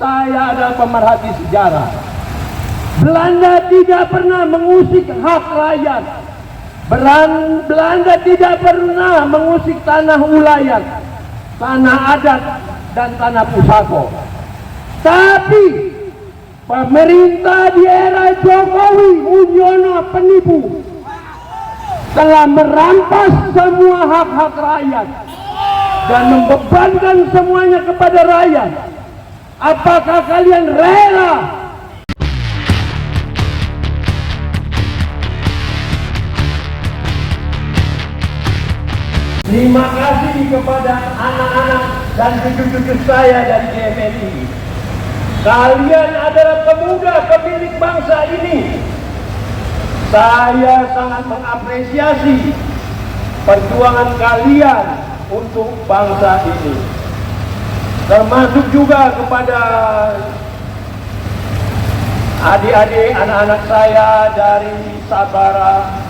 saya adalah pemerhati sejarah. Belanda tidak pernah mengusik hak rakyat. Belanda tidak pernah mengusik tanah ulayat, tanah adat, dan tanah pusako. Tapi pemerintah di era Jokowi Mulyono penipu telah merampas semua hak-hak rakyat dan membebankan semuanya kepada rakyat. Apakah kalian rela? Terima kasih kepada anak-anak dan cucu-cucu saya dari GMNI. Kalian adalah pemuda pemilik bangsa ini. Saya sangat mengapresiasi perjuangan kalian untuk bangsa ini. Termasuk juga kepada adik-adik anak-anak saya dari Sabara,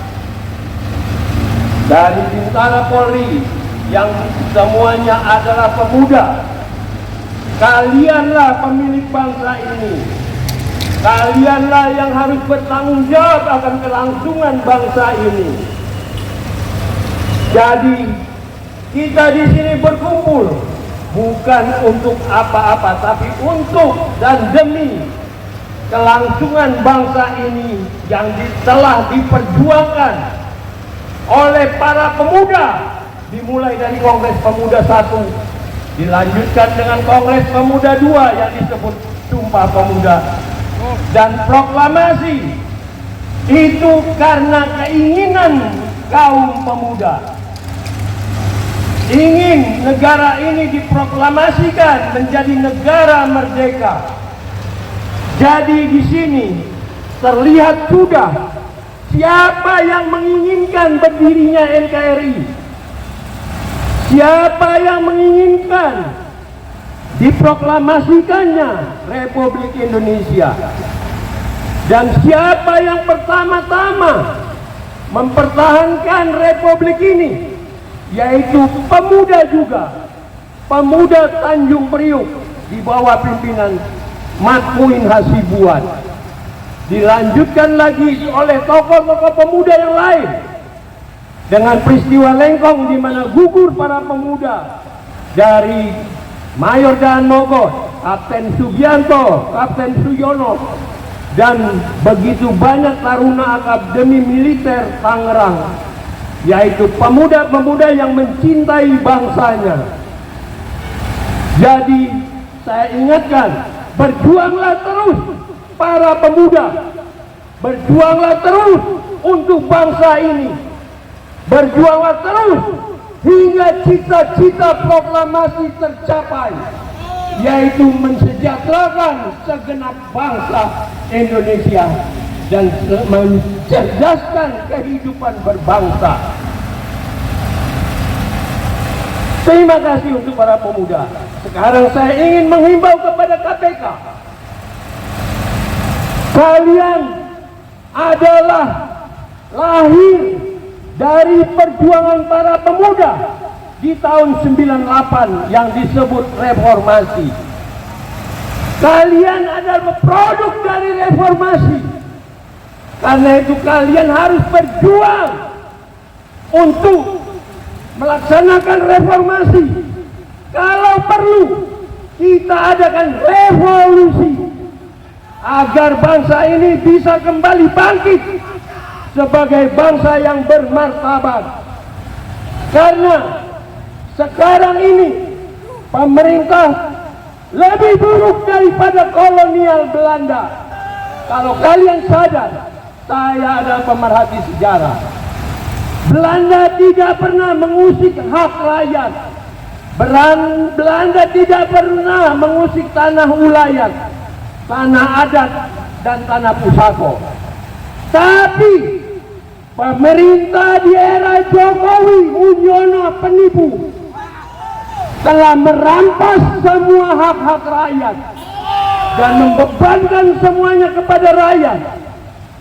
dari Bintara Polri, yang semuanya adalah pemuda. Kalianlah pemilik bangsa ini. Kalianlah yang harus bertanggung jawab akan kelangsungan bangsa ini. Jadi kita di sini berkumpul bukan untuk apa-apa, tapi untuk dan demi kelangsungan bangsa ini yang telah diperjuangkan oleh para pemuda, dimulai dari Kongres Pemuda 1, dilanjutkan dengan Kongres Pemuda 2 yang disebut Sumpah Pemuda, dan proklamasi. Itu karena keinginan kaum pemuda ingin negara ini diproklamasikan menjadi negara merdeka. Jadi di sini terlihat sudah siapa yang menginginkan berdirinya NKRI, siapa yang menginginkan diproklamasikannya Republik Indonesia, dan siapa yang pertama-tama mempertahankan Republik ini, yaitu pemuda juga, pemuda Tanjung Priuk di bawah pimpinan Mat Muin Hasibuan. Dilanjutkan lagi oleh tokoh-tokoh pemuda yang lain dengan peristiwa Lengkong di mana gugur para pemuda dari Mayor Daan Mogot, Kapten Subianto, Kapten Suyono, dan begitu banyak taruna Akademi Militer Tangerang, yaitu pemuda-pemuda yang mencintai bangsanya. Jadi saya ingatkan, berjuanglah terus para pemuda, berjuanglah terus untuk bangsa ini, berjuanglah terus hingga cita-cita proklamasi tercapai, yaitu mensejahterakan segenap bangsa Indonesia dan mencerdaskan kehidupan berbangsa. Terima kasih untuk para pemuda. Sekarang saya ingin menghimbau kepada KPK. Kalian adalah lahir dari perjuangan para pemuda di tahun 98 yang disebut reformasi. Kalian adalah produk dari reformasi. Karena itu kalian harus berjuang untuk melaksanakan reformasi. Kalau perlu kita adakan revolusi agar bangsa ini bisa kembali bangkit sebagai bangsa yang bermartabat. Karena sekarang ini pemerintah lebih buruk daripada kolonial Belanda. Kalau kalian sadar, saya adalah pemerhati sejarah. Belanda tidak pernah mengusik hak rakyat. Belanda tidak pernah mengusik tanah ulayat, tanah adat, dan tanah pusako. Tapi pemerintah di era Jokowi Mulyono penipu telah merampas semua hak-hak rakyat dan membebankan semuanya kepada rakyat.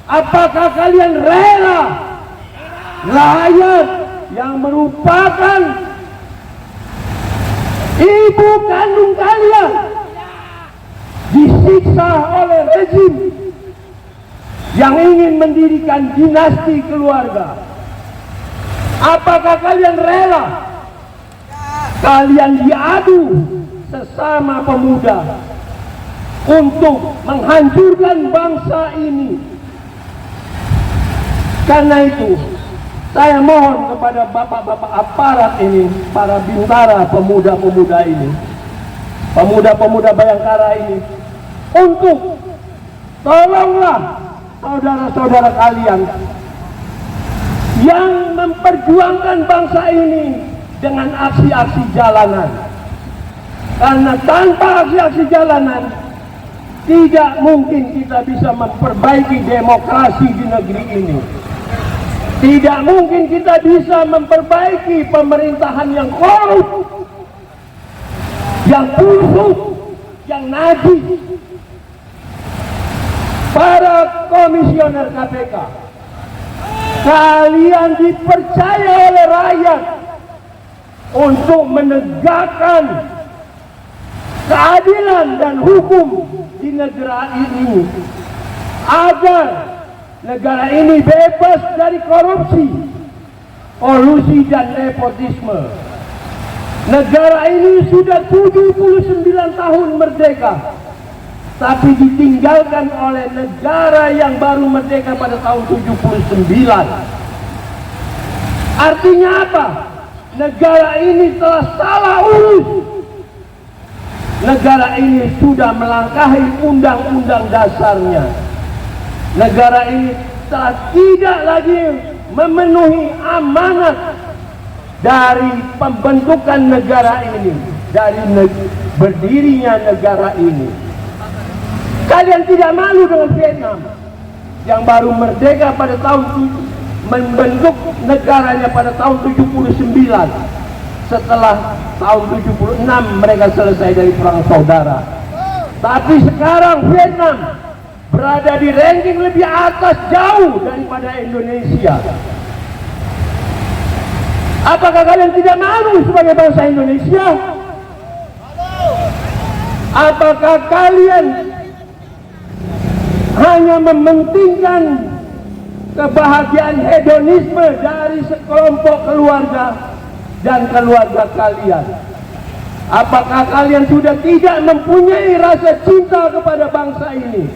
Apakah kalian rela rakyat yang merupakan ibu kandung kalian disiksa oleh rezim yang ingin mendirikan dinasti keluarga. Apakah kalian rela kalian diadu sesama pemuda untuk menghancurkan bangsa ini? Karena itu saya mohon kepada bapak-bapak aparat ini, para bintara pemuda-pemuda ini, pemuda-pemuda Bayangkara ini, untuk tolonglah saudara-saudara kalian yang memperjuangkan bangsa ini dengan aksi-aksi jalanan. Karena tanpa aksi-aksi jalanan tidak mungkin kita bisa memperbaiki demokrasi di negeri ini. Tidak mungkin kita bisa memperbaiki pemerintahan yang korup, yang busuk, yang najis. Para komisioner KPK, kalian dipercaya oleh rakyat untuk menegakkan keadilan dan hukum di negara ini, agar negara ini bebas dari korupsi, kolusi dan nepotisme. Negara ini sudah 79 tahun merdeka, tapi ditinggalkan oleh negara yang baru merdeka pada tahun 79. Artinya apa? Negara ini telah salah urus. Negara ini sudah melangkahi undang-undang dasarnya. Negara ini telah tidak lagi memenuhi amanat dari pembentukan negara ini, dari berdirinya negara ini. Kalian tidak malu dengan Vietnam yang baru merdeka pada tahun membentuk negaranya pada tahun 79. Setelah tahun 76 mereka selesai dari perang saudara. Tapi sekarang Vietnam berada di ranking lebih atas jauh daripada Indonesia. Apakah kalian tidak malu sebagai bangsa Indonesia? Apakah kalian hanya mementingkan kebahagiaan hedonisme dari sekelompok keluarga dan keluarga kalian? Apakah kalian sudah tidak mempunyai rasa cinta kepada bangsa ini?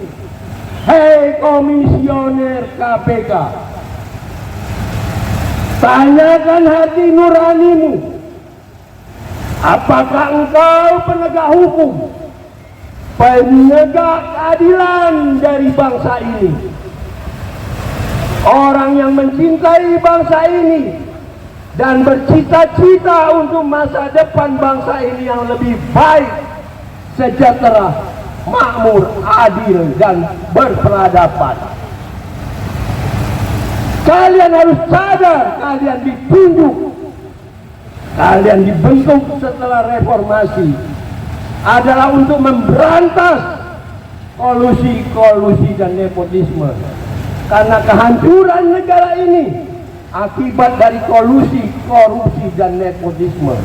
Hei komisioner KPK, tanyakan hati nuranimu. Apakah engkau penegak hukum, penegak keadilan dari bangsa ini, orang yang mencintai bangsa ini dan bercita-cita untuk masa depan bangsa ini yang lebih baik, sejahtera, makmur, adil, dan berperadaban? Kalian harus sadar, kalian ditunjuk, kalian dibentuk setelah reformasi adalah untuk memberantas kolusi dan nepotisme. Karena kehancuran negara ini akibat dari kolusi, korupsi, dan nepotisme.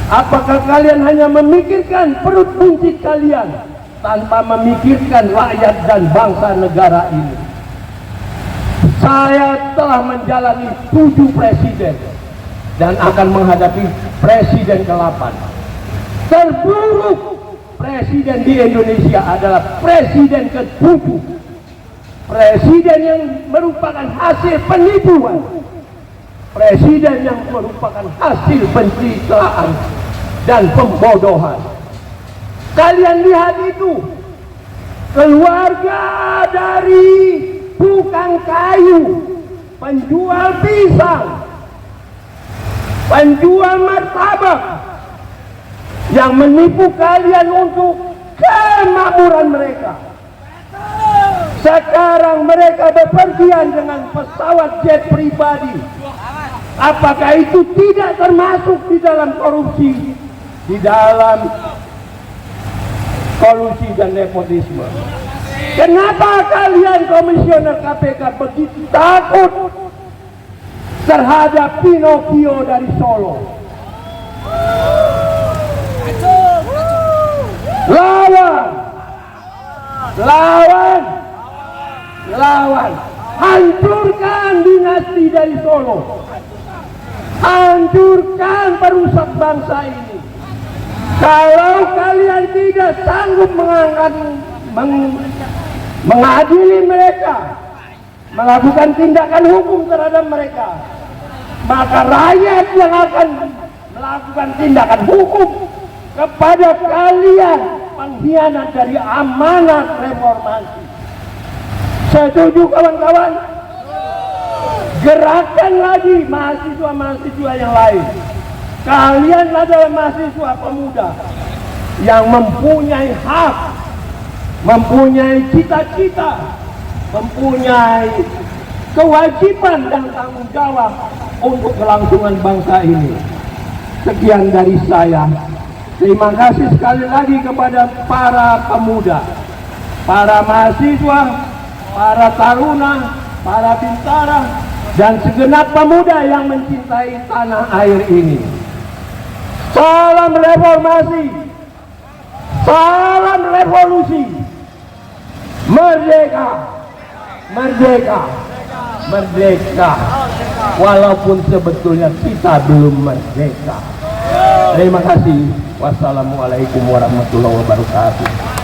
Apakah kalian hanya memikirkan perut buncit kalian tanpa memikirkan rakyat dan bangsa negara ini? Saya telah menjalani 7 presiden dan akan menghadapi presiden ke-8. Terburuk presiden di Indonesia adalah presiden ke-7. Presiden yang merupakan hasil penipuan, presiden yang merupakan hasil pencitraan dan pembodohan. Kalian lihat itu, keluarga dari tukang kayu, penjual pisang, penjual martabak, yang menipu kalian untuk kemakmuran mereka. Sekarang mereka bepergian dengan pesawat jet pribadi. Apakah itu tidak termasuk di dalam korupsi, di dalam kolusi dan nepotisme? Kenapa kalian komisioner KPK begitu takut terhadap Pinocchio dari Solo? Lawan lawan, lawan, hancurkan dinasti dari Solo, hancurkan perusak bangsa ini. Kalau kalian tidak sanggup mengadili mereka, melakukan tindakan hukum terhadap mereka, maka rakyat yang akan melakukan tindakan hukum kepada kalian pengkhianat dari amanat reformasi. Setuju kawan-kawan? Gerakan lagi mahasiswa-mahasiswa yang lain. Kalian adalah mahasiswa pemuda yang mempunyai hak, mempunyai cita-cita, mempunyai kewajiban dan tanggung jawab untuk kelangsungan bangsa ini. Sekian dari saya. Terima kasih sekali lagi kepada para pemuda, para mahasiswa, para taruna, para bintara, dan segenap pemuda yang mencintai tanah air ini. Salam reformasi, salam revolusi, merdeka, merdeka, merdeka. Walaupun sebetulnya kita belum merdeka. Terima kasih. Wassalamualaikum warahmatullahi wabarakatuh.